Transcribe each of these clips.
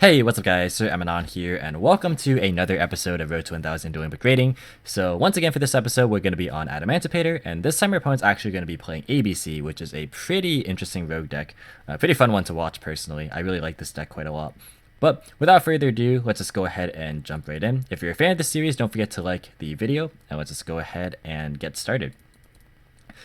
Hey, what's up guys, Sir Emanon here, and welcome to another episode of Road to 1000 Dueling Book Rating. So once again for this episode, we're going to be on Adamancipator, and this time our opponent's actually going to be playing ABC, which is a pretty interesting rogue deck. Pretty fun one to watch personally. I really like this deck quite a lot. But without further ado, let's just go ahead and jump right in. If you're a fan of the series, don't forget to like the video, and let's just go ahead and get started.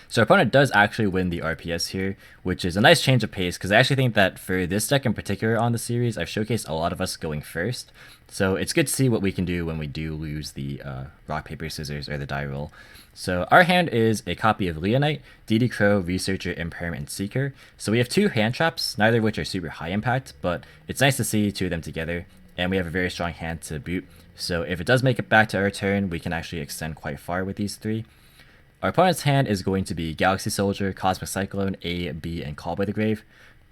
So our opponent does actually win the RPS here, which is a nice change of pace, because I actually think that for this deck in particular on the series, I've showcased a lot of us going first. So it's good to see what we can do when we do lose the rock, paper, scissors, or the die roll. So our hand is a copy of Leonite, DD Crow, Researcher, Impairment, and Seeker. So we have two hand traps, neither of which are super high impact, but it's nice to see two of them together, and we have a very strong hand to boot. So if it does make it back to our turn, we can actually extend quite far with these three. Our opponent's hand is going to be Galaxy Soldier, Cosmic Cyclone, A, B, and Call by the Grave.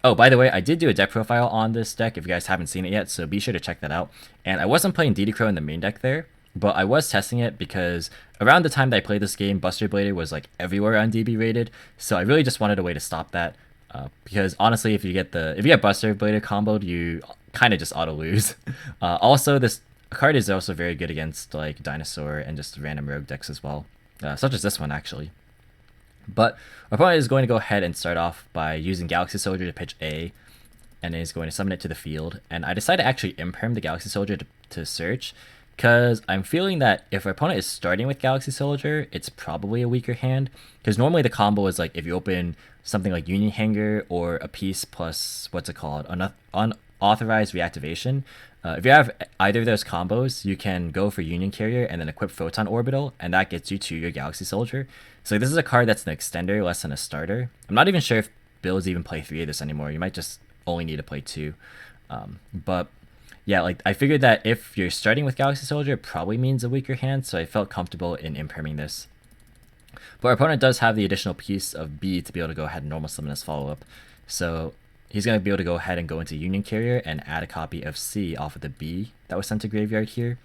Oh, by the way, I did do a deck profile on this deck if you guys haven't seen it yet, so be sure to check that out. And I wasn't playing DD Crow in the main deck there, but I was testing it because around the time that I played this game, Buster Blader was like everywhere on DB rated, so I really just wanted a way to stop that. Because honestly, if you get Buster Blader comboed, you kind of just auto lose. Also, this card is also very good against like Dinosaur and just random rogue decks as well. Such as this one actually. But our opponent is going to go ahead and start off by using Galaxy Soldier to pitch A, and is going to summon it to the field. And I decided to actually imperm the Galaxy Soldier to search, because I'm feeling that if our opponent is starting with Galaxy Soldier, it's probably a weaker hand. Because normally the combo is like if you open something like Union Hanger or a piece plus what's it called, unauthorized reactivation. If you have either of those combos, you can go for Union Carrier and then equip Photon Orbital, and that gets you to your Galaxy Soldier. So this is a card that's an extender, less than a starter. I'm not even sure if builds even play 3 of this anymore. You might just only need to play 2. But yeah, like I figured that if you're starting with Galaxy Soldier, it probably means a weaker hand, so I felt comfortable in imperming this. But our opponent does have the additional piece of B to be able to go ahead and normal summon as follow-up. So he's going to be able to go ahead and go into Union Carrier and add a copy of C off of the B that was sent to graveyard here.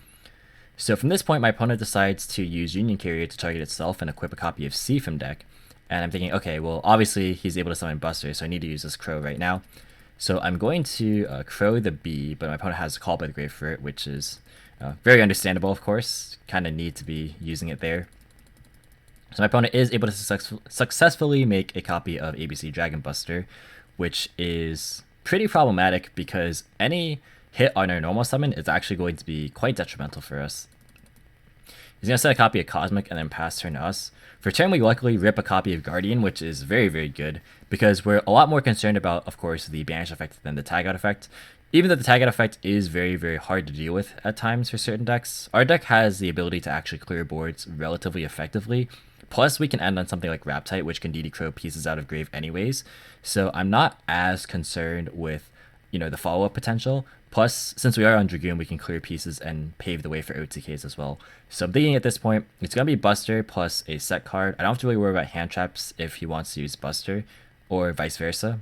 So from this point, my opponent decides to use Union Carrier to target itself and equip a copy of C from deck. And I'm thinking, okay, well, obviously he's able to summon Buster, so I need to use this Crow right now. So I'm going to Crow the B, but my opponent has a Call by the Grave for it, which is very understandable, of course. Kind of need to be using it there. So my opponent is able to successfully make a copy of ABC Dragon Buster, which is pretty problematic because any hit on our normal summon is actually going to be quite detrimental for us. He's going to set a copy of Cosmic and then pass turn to us. For turn, we luckily rip a copy of Guardian, which is very, very good because we're a lot more concerned about, of course, the banish effect than the tag out effect. Even though the tag out effect is very, very hard to deal with at times for certain decks, our deck has the ability to actually clear boards relatively effectively. Plus, we can end on something like Raptite, which can DD Crow pieces out of grave anyways. So I'm not as concerned with, the follow-up potential. Plus, since we are on Dragoon, we can clear pieces and pave the way for OTKs as well. So I'm thinking at this point, it's going to be Buster plus a set card. I don't have to really worry about hand traps if he wants to use Buster, or vice versa.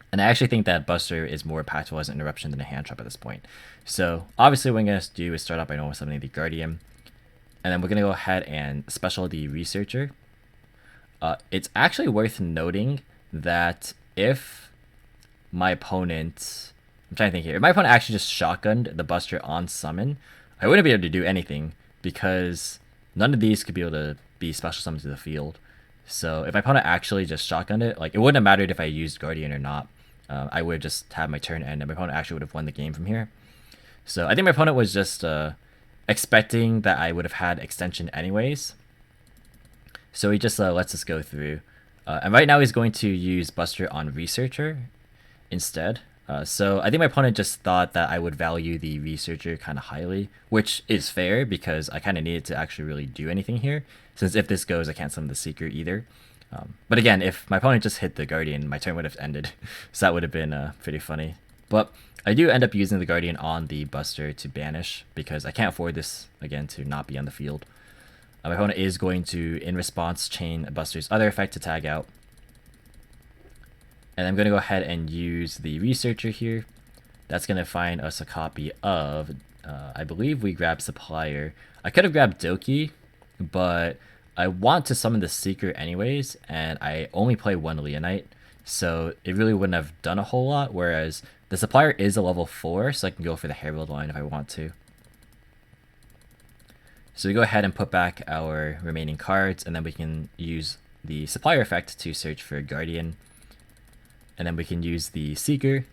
And I actually think that Buster is more impactful as an interruption than a hand trap at this point. So obviously what I'm going to do is start off by normal summoning the Guardian. And then we're going to go ahead and special the Researcher. It's actually worth noting that if my opponent... I'm trying to think here. If my opponent actually just shotgunned the Buster on summon, I wouldn't be able to do anything because none of these could be able to be special summoned to the field. So if my opponent actually just shotgunned it, like it wouldn't have mattered if I used Guardian or not. I would just have my turn end and my opponent actually would have won the game from here. So I think my opponent was just... expecting that I would have had extension anyways. So he just lets us go through. And right now he's going to use Buster on Researcher instead. So I think my opponent just thought that I would value the Researcher kind of highly, which is fair because I kind of needed to actually really do anything here, since if this goes, I can't summon the Seeker either. But again, if my opponent just hit the Guardian, my turn would have ended. So that would have been pretty funny. But I do end up using the Guardian on the Buster to banish because I can't afford this, again, to not be on the field. My opponent is going to, in response, chain Buster's other effect to tag out. And I'm going to go ahead and use the Researcher here. That's going to find us a copy of, I believe we grabbed Supplier. I could have grabbed Doki, but I want to summon the Seeker anyways, and I only play one Leonite. so it really wouldn't have done a whole lot, whereas the supplier is a level 4, so I can go for the Herald line if I want to. So we go ahead and put back our remaining cards, and then we can use the supplier effect to search for Guardian. And then we can use the Seeker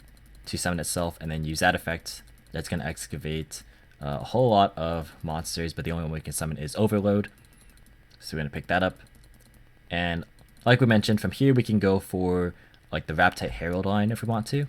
to summon itself, and then use that effect. That's going to excavate a whole lot of monsters, but the only one we can summon is Overload. So we're going to pick that up. And like we mentioned, from here we can go for like the Raptite Herald line if we want to.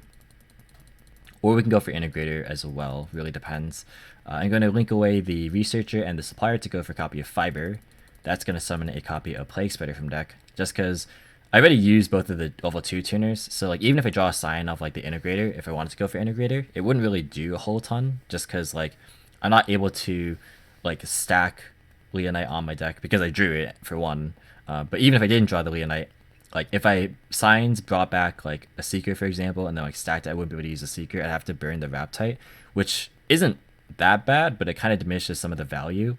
Or we can go for Integrator as well, really depends. I'm going to link away the Researcher and the Supplier to go for a copy of Fiber. That's going to summon a copy of Plague Spreader from deck, just because I already used both of the level 2 tuners, so like even if I draw a sign of like the Integrator, if I wanted to go for Integrator, it wouldn't really do a whole ton, just because like I'm not able to like stack Leonite on my deck because I drew it for one. But even if I didn't draw the Leonite, like if I signs brought back like a Seeker, for example, and then like stacked it, I wouldn't be able to use a Seeker. I'd have to burn the Raptite, which isn't that bad, but it kind of diminishes some of the value.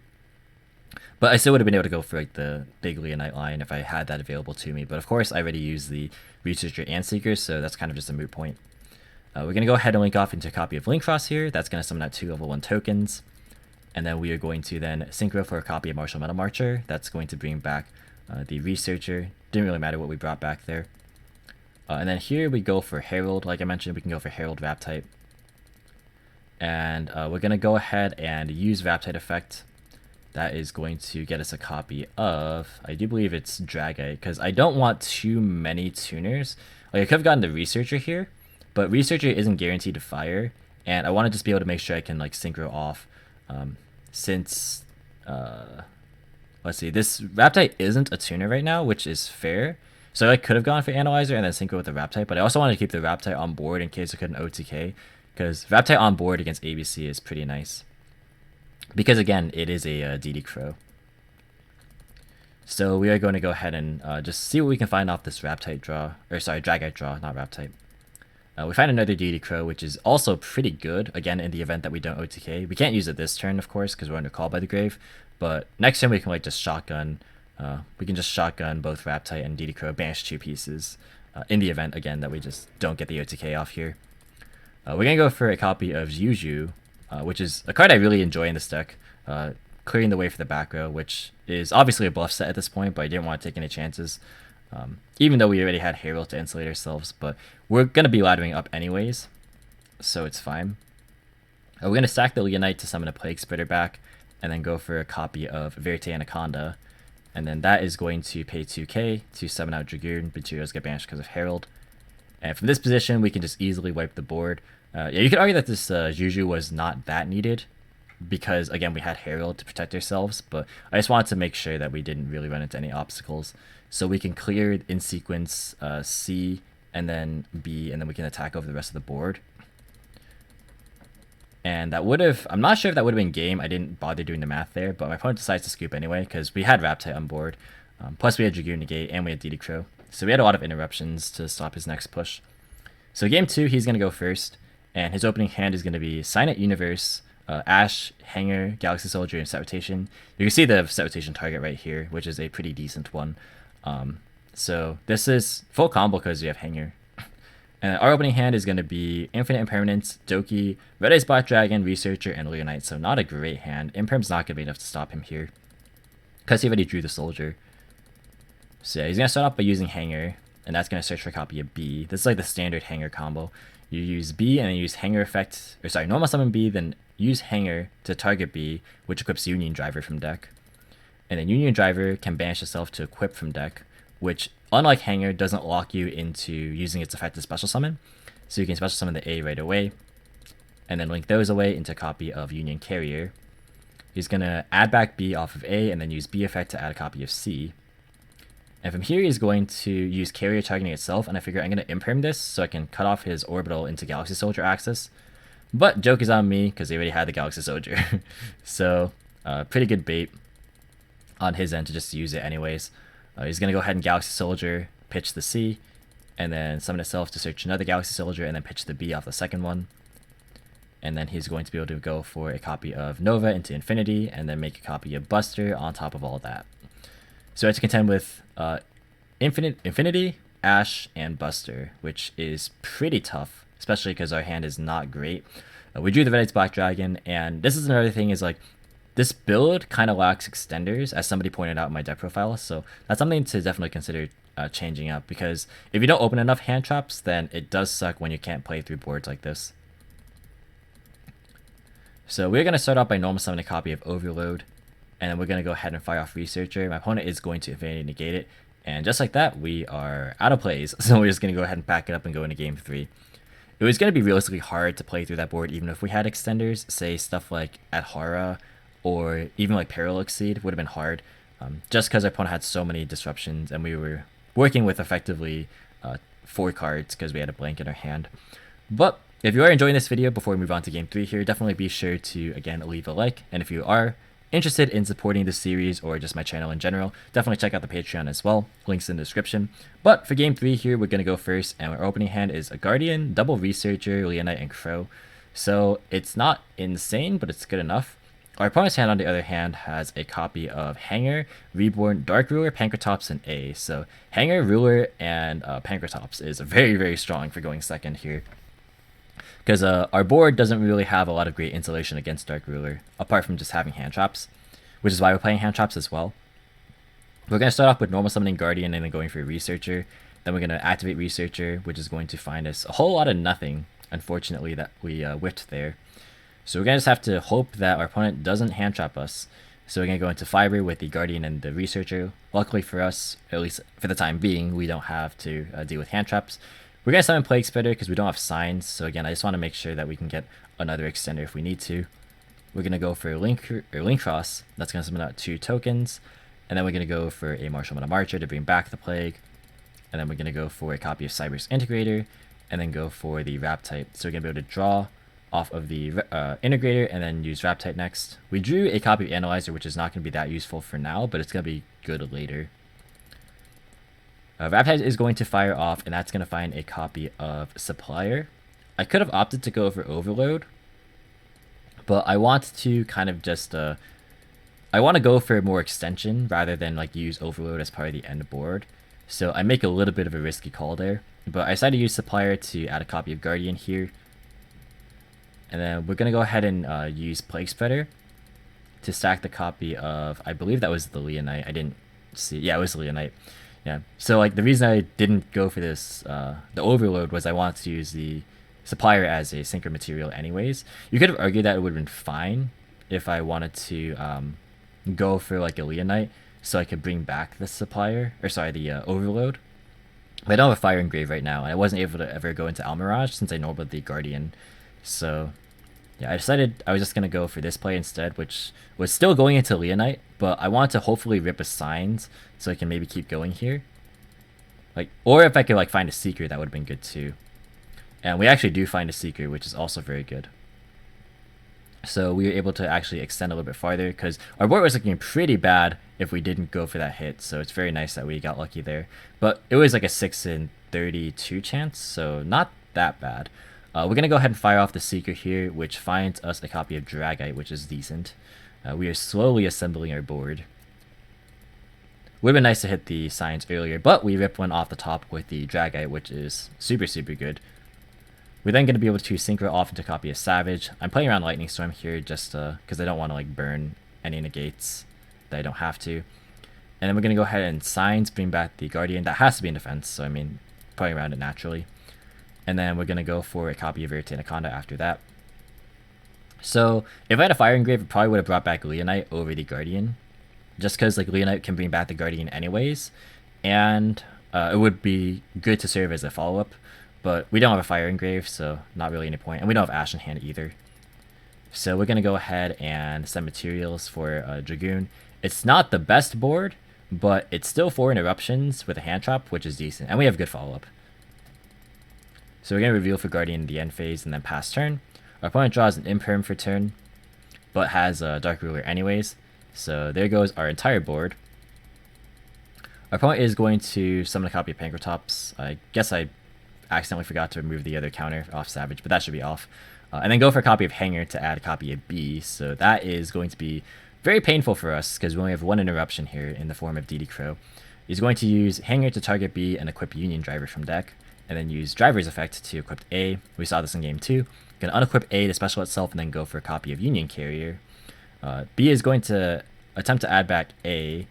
But I still would have been able to go for like the big Leonite line if I had that available to me. But of course, I already used the Researcher and Seekers, so that's kind of just a moot point. We're going to go ahead and link off into a copy of Linkfrost here. That's going to summon out 2 level 1 tokens. And then we are going to then synchro for a copy of Martial Metal Marcher. That's going to bring back the Researcher. Didn't really matter what we brought back there. And then here we go for Herald. Like I mentioned, we can go for Herald Raptite. And we're going to go ahead and use Raptite effect. That is going to get us a copy of, I do believe it's Dragite, because I don't want too many tuners. Like I could have gotten the Researcher here, but Researcher isn't guaranteed to fire, and I want to just be able to make sure I can like synchro off. Since let's see, this Raptite isn't a tuner right now, which is fair. So I could have gone for Analyzer and then synchro with the Raptite, but I also wanted to keep the Raptite on board in case I couldn't OTK, because Raptite on board against ABC is pretty nice. Because again, it is a DD Crow. So we are going to go ahead and just see what we can find off this Raptite draw, or sorry, Dragite draw, not Raptite. We find another DD Crow, which is also pretty good, again, in the event that we don't OTK. We can't use it this turn, of course, because we're under Call by the Grave, but next turn we can like just shotgun, both Raptite and DD Crow, banish 2 pieces, in the event, again, that we just don't get the OTK off here. We're going to go for a copy of yugioh, which is a card I really enjoy in this deck, clearing the way for the back row, which is obviously a bluff set at this point, but I didn't want to take any chances. Even though we already had Herald to insulate ourselves, but we're going to be laddering up anyways, so it's fine. We're going to stack the Leonite to summon a Plague Spreader back, and then go for a copy of Verite Anaconda, and then that is going to pay 2k to summon out Dragoon. Vitullos get banished because of Herald. And from this position, we can just easily wipe the board. Yeah, you could argue that this yugioh was not that needed, because again we had Herald to protect ourselves, but I just wanted to make sure that we didn't really run into any obstacles. So we can clear in sequence C and then B, and then we can attack over the rest of the board. And that would have, I'm not sure if that would have been game. I didn't bother doing the math there, but my opponent decides to scoop anyway because we had Raptite on board. Plus we had Dragoon negate and we had DD Crow. So we had a lot of interruptions to stop his next push. So game 2, he's going to go first, and his opening hand is going to be Signet Universe, Ash, Hanger, Galaxy Soldier, and Set Rotation. You can see the Set Rotation target right here, which is a pretty decent one. So this is full combo because you have Hanger. And our opening hand is going to be Infinite Impermanence, Doki, Red Eyes Black Dragon, Researcher, and Leonite. So not a great hand. Imperm's not going to be enough to stop him here, because he already drew the Soldier. So yeah, he's going to start off by using Hanger, and that's going to search for a copy of B. This is like the standard Hanger combo. You use B and then use Hanger effect, or sorry, normal summon B, then use Hanger to target B, which equips Union Driver from deck. And then Union Driver can banish itself to equip from deck, which, unlike Hanger, doesn't lock you into using its effect to special summon. So you can special summon the A right away, and then link those away into a copy of Union Carrier. He's going to add back B off of A, and then use B effect to add a copy of C. And from here, he's going to use Carrier targeting itself, and I figure I'm going to imperm this so I can cut off his orbital into Galaxy Soldier axis. But joke is on me, because they already had the Galaxy Soldier. So, pretty good bait on his end to just use it anyways. He's going to go ahead and Galaxy Soldier, pitch the C, and then summon itself to search another Galaxy Soldier, and then pitch the B off the second one. And then he's going to be able to go for a copy of Nova into Infinity, and then make a copy of Buster on top of all that. So I have to contend with Infinity, Ash and Buster, which is pretty tough, especially because our hand is not great. We drew the Red Eyes Black Dragon, and this is another thing is like, this build kind of lacks extenders, as somebody pointed out in my deck profile, so that's something to definitely consider changing up, because if you don't open enough hand traps, then it does suck when you can't play through boards like this. So we're going to start off by normal summoning a copy of Overload, and then we're going to go ahead and fire off Researcher. My opponent is going to Infinity negate it, and just like that, we are out of plays, so we're just going to go ahead and pack it up and go into game 3. It was going to be realistically hard to play through that board even if we had extenders, say stuff like Adhara, or even like Parallel Exceed would have been hard, just because our opponent had so many disruptions and we were working with effectively 4 cards because we had a blank in our hand. But if you are enjoying this video, before we move on to game 3 here, definitely be sure to, again, leave a like. And if you are interested in supporting the series or just my channel in general, definitely check out the Patreon as well. Links in the description. But for game 3 here, we're going to go first, and our opening hand is a Guardian, Double Researcher, Leonite, and Crow. So it's not insane, but it's good enough. Our opponent's hand, on the other hand, has a copy of Hanger, Reborn, Dark Ruler, Pankratops, and A. So Hanger, Ruler, and Pankratops is very, very strong for going second here. Because our board doesn't really have a lot of great insulation against Dark Ruler, apart from just having hand traps, which is why we're playing hand traps as well. We're going to start off with normal summoning Guardian and then going for Researcher. Then we're going to activate Researcher, which is going to find us a whole lot of nothing, unfortunately, that we whiffed there. So we're going to just have to hope that our opponent doesn't hand trap us. So we're going to go into Fiber with the Guardian and the Researcher. Luckily for us, at least for the time being, we don't have to deal with hand traps. We're going to summon Plague Spreader because we don't have signs. So again, I just want to make sure that we can get another extender if we need to. We're going to go for Link Cross. That's going to summon out 2 tokens. And then we're going to go for a Marshalman Marcher to bring back the Plague. And then we're going to go for a copy of Cyber's Integrator. And then go for the Wrap type. So we're going to be able to draw off of the Integrator and then use Wrap type next. We drew a copy of Analyzer, which is not going to be that useful for now, but it's going to be good later. Wrap type is going to fire off, and that's going to find a copy of Supplier. I could have opted to go for Overload, but I want to kind of just I want to go for more extension rather than like use Overload as part of the end board. So I make a little bit of a risky call there, but I decided to use Supplier to add a copy of Guardian here. And then we're going to go ahead and use Plague Spreader to stack the copy of, I believe that was the Leonite. I didn't see. Yeah, it was the Leonite. Yeah. So like the reason I didn't go for this, the Overload, was I wanted to use the Supplier as a synchro material anyways. You could have argued that it would have been fine if I wanted to go for like a Leonite so I could bring back the Supplier, or sorry, the Overload. But I don't have a Fire Engrave right now, and I wasn't able to ever go into Almirage since I know about the Guardian. So yeah, I decided I was just going to go for this play instead, which was still going into Leonite, but I want to hopefully rip a Signs so I can maybe keep going here. Like, or if I could like find a Seeker, that would have been good too. And we actually do find a Seeker, which is also very good. So we were able to actually extend a little bit farther because our board was looking pretty bad if we didn't go for that hit. So it's very nice that we got lucky there. But it was like a 6 in 32 chance, so not that bad. We're going to go ahead and fire off the Seeker here, which finds us a copy of Dragite, which is decent. We are slowly assembling our board. Would have been nice to hit the Signs earlier, but we ripped one off the top with the Dragite, which is super, super good. We're then going to be able to synchro off into a copy of Savage. I'm playing around Lightning Storm here just because I don't want to like burn any negates that I don't have to. And then we're going to go ahead and Signs, bring back the Guardian. That has to be in defense, so I mean, playing around it naturally. And then we're going to go for a copy of Verite Anaconda after that. So if I had a Fire Engrave, it probably would have brought back Leonite over the Guardian. Just because like Leonite can bring back the Guardian anyways. And it would be good to serve as a follow-up. But we don't have a Fire Engrave, so not really any point. And we don't have Ash in hand either. So we're going to go ahead and send materials for Dragoon. It's not the best board, but it's still 4 interruptions with a hand trap, which is decent. And we have good follow-up. So we're going to reveal for Guardian in the end phase and then pass turn. Our opponent draws an Imperm for turn, but has a Dark Ruler anyways. So there goes our entire board. Our opponent is going to summon a copy of Pankratops. I guess I accidentally forgot to remove the other counter off Savage, but that should be off. And then go for a copy of Hanger to add a copy of B. So that is going to be very painful for us because we only have 1 interruption here in the form of DD Crow. He's going to use Hanger to target B and equip Union Driver from deck, and then use Driver's Effect to equip A. We saw this in game 2. Going to unequip A to special itself and then go for a copy of Union Carrier. B is going to attempt to add back A,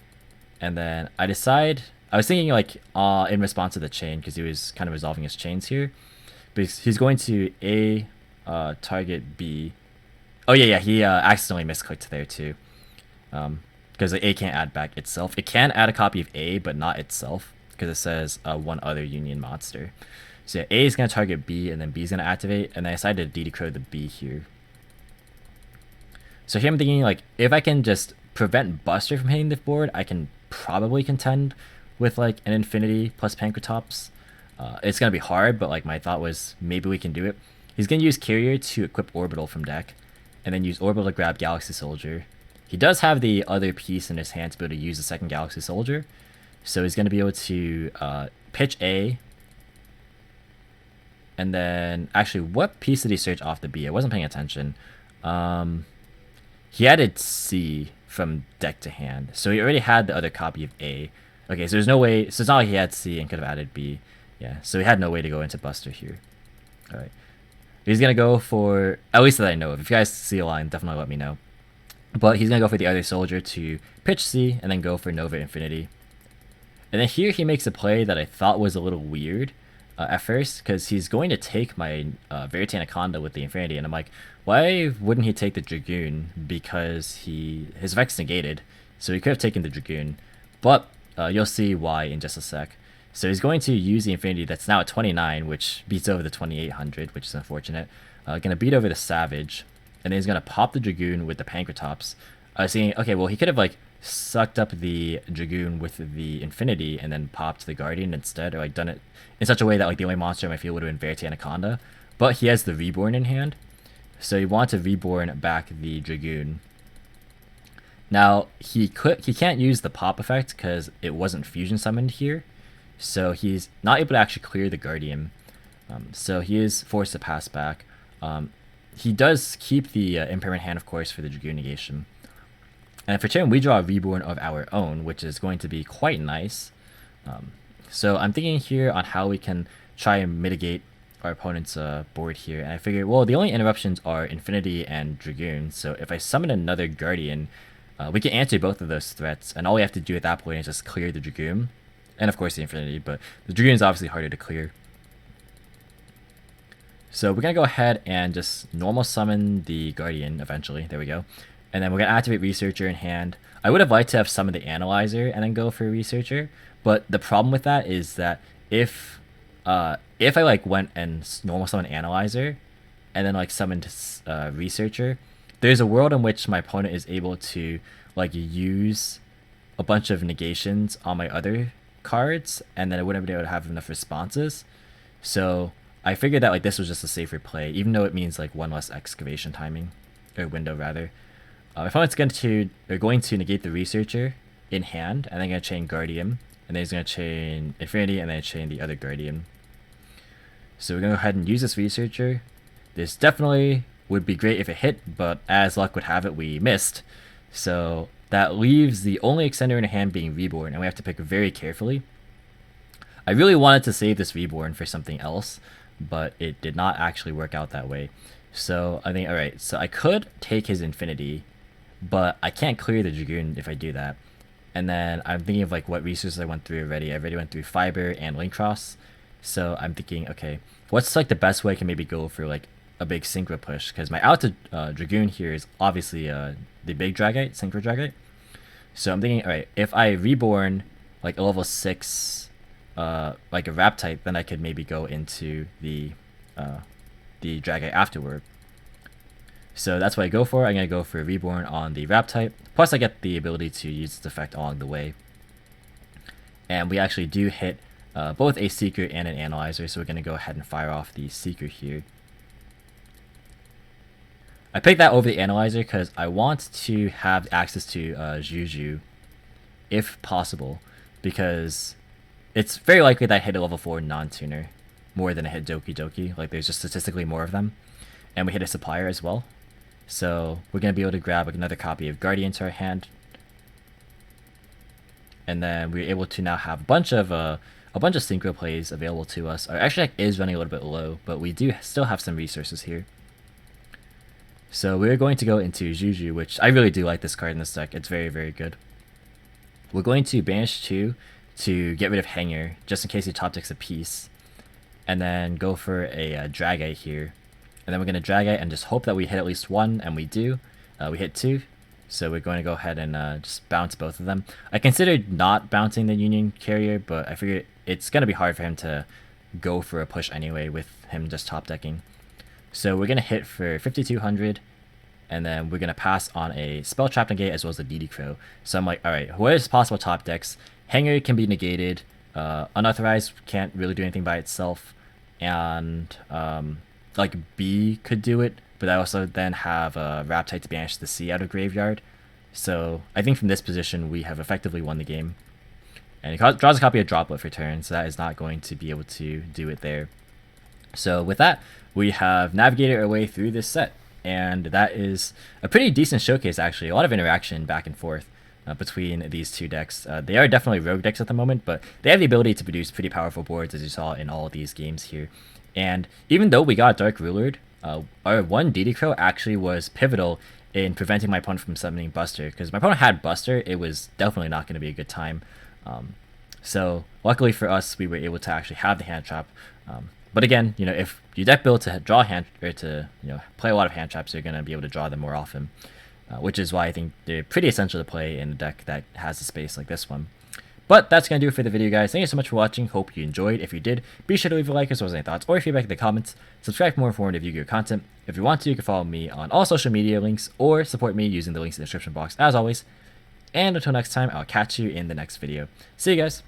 and then I was thinking like in response to the chain, because he was kind of resolving his chains here, but he's going to A target B. Oh yeah, he accidentally misclicked there too, because A can't add back itself. It can add a copy of A, but not itself, because it says one other Union monster. So yeah, A is going to target B, and then B is going to activate, and I decided to decode the B here. So here I'm thinking, like, if I can just prevent Buster from hitting the board, I can probably contend with, like, an Infinity plus Pankratops. It's going to be hard, but, like, my thought was maybe we can do it. He's going to use Carrier to equip Orbital from deck, and then use Orbital to grab Galaxy Soldier. He does have the other piece in his hand to be able to use the second Galaxy Soldier, so he's going to be able to pitch A. And then, actually, what piece did he search off the B? I wasn't paying attention. He added C from deck to hand, so he already had the other copy of A. Okay, so there's no way, so it's not like he had C and could have added B. Yeah, so he had no way to go into Buster here. Alright. He's going to go for, at least that I know of. If you guys see a line, definitely let me know. But he's going to go for the other soldier to pitch C and then go for Nova Infinity. And then here he makes a play that I thought was a little weird at first, because he's going to take my Verite Anaconda with the Infinity, and I'm like, why wouldn't he take the Dragoon? Because his effect's negated, so he could have taken the Dragoon, but you'll see why in just a sec. So he's going to use the Infinity that's now at 29, which beats over the 2800, which is unfortunate. Going to beat over the Savage, and then he's going to pop the Dragoon with the Pankratops. I was thinking, okay, well, he could have, like, sucked up the Dragoon with the Infinity and then popped the Guardian instead, or, like, done it in such a way that, like, the only monster in my field would have been Verite Anaconda. But he has the Reborn in hand, so you want to Reborn back the Dragoon. Now, he can't use the pop effect because it wasn't fusion summoned here, so he's not able to actually clear the Guardian. So he is forced to pass back. He does keep the Impermanent Hand, of course, for the Dragoon negation. And for turn, we draw a Reborn of our own, which is going to be quite nice. So I'm thinking here on how we can try and mitigate our opponent's board here. And I figured, well, the only interruptions are Infinity and Dragoon. So if I summon another Guardian, we can answer both of those threats. And all we have to do at that point is just clear the Dragoon. And of course the Infinity, but the Dragoon is obviously harder to clear. So we're going to go ahead and just normal summon the Guardian eventually. There we go. And then we're going to activate Researcher in hand. I would have liked to have summoned the Analyzer and then go for Researcher. But the problem with that is that if I like went and normal summoned Analyzer and then like summoned Researcher, there's a world in which my opponent is able to like use a bunch of negations on my other cards, and then I wouldn't be able to have enough responses. So I figured that like this was just a safer play, even though it means like one less excavation timing, or window rather. My opponent's going to negate the Researcher in hand, and then going to chain Guardian, and then he's going to chain Infinity, and then chain the other Guardian. So we're going to go ahead and use this Researcher. This definitely would be great if it hit, but as luck would have it, we missed. So that leaves the only extender in our hand being Reborn, and we have to pick very carefully. I really wanted to save this Reborn for something else, but it did not actually work out that way. So I think, alright, so I could take his Infinity, but I can't clear the Dragoon if I do that. And then I'm thinking of like what resources I went through already. I already went through Fiber and Link Cross. So I'm thinking, okay, what's like the best way I can maybe go for like a big Synchro push? Because my out to Dragoon here is obviously the big Dragite, Synchro Dragite. So I'm thinking, alright, if I Reborn like a level 6 like a Rap type, then I could maybe go into the Dragite afterward. So that's what I go for. I'm going to go for a Reborn on the Rap type. Plus I get the ability to use its effect along the way. And we actually do hit both a Seeker and an Analyzer, so we're going to go ahead and fire off the Seeker here. I picked that over the Analyzer because I want to have access to yugioh if possible, because it's very likely that I hit a level 4 non-tuner more than I hit Doki Doki. Like there's just statistically more of them. And we hit a Supplier as well. So we're going to be able to grab another copy of Guardian to our hand. and then we're able to now have a bunch of synchro plays available to us. Our extra deck is running a little bit low, but we do still have some resources here. So we're going to go into Yugioh, which I really do like this card in this deck. It's very, very good. We're going to banish 2 to get rid of Hanger, just in case he top decks a piece. And then go for a Dragite here. And then we're going to Dragite and just hope that we hit at least 1, and we do. We hit 2. So we're going to go ahead and just bounce both of them. I considered not bouncing the Union Carrier, but I figured it's going to be hard for him to go for a push anyway with him just top decking. So we're going to hit for 5200, and then we're going to pass on a Spell Trap Negate as well as a DD Crow. So I'm like, alright, what is possible top decks? Hanger can be negated, Unauthorized can't really do anything by itself, and like B could do it, but I also then have Raptide to banish the C out of Graveyard. So I think from this position we have effectively won the game. And he draws a copy of Droplet for turn, so that is not going to be able to do it there. So with that, we have navigated our way through this set, and that is a pretty decent showcase actually. A lot of interaction back and forth between these two decks. They are definitely rogue decks at the moment, but they have the ability to produce pretty powerful boards, as you saw in all of these games here. And even though we got Dark Rulered, our one DD Crow actually was pivotal in preventing my opponent from summoning Buster, because my opponent had Buster, it was definitely not going to be a good time. So luckily for us, we were able to actually have the hand trap. But again, you know, if you deck build to draw hand or to play a lot of hand traps, you're going to be able to draw them more often, which is why I think they're pretty essential to play in a deck that has a space like this one. But that's going to do it for the video, guys. Thank you so much for watching. Hope you enjoyed. If you did, be sure to leave a like as well as any thoughts or feedback in the comments. Subscribe for more informative Yu-Gi-Oh content. If you want to, you can follow me on all social media links or support me using the links in the description box as always. And until next time, I'll catch you in the next video. See you guys.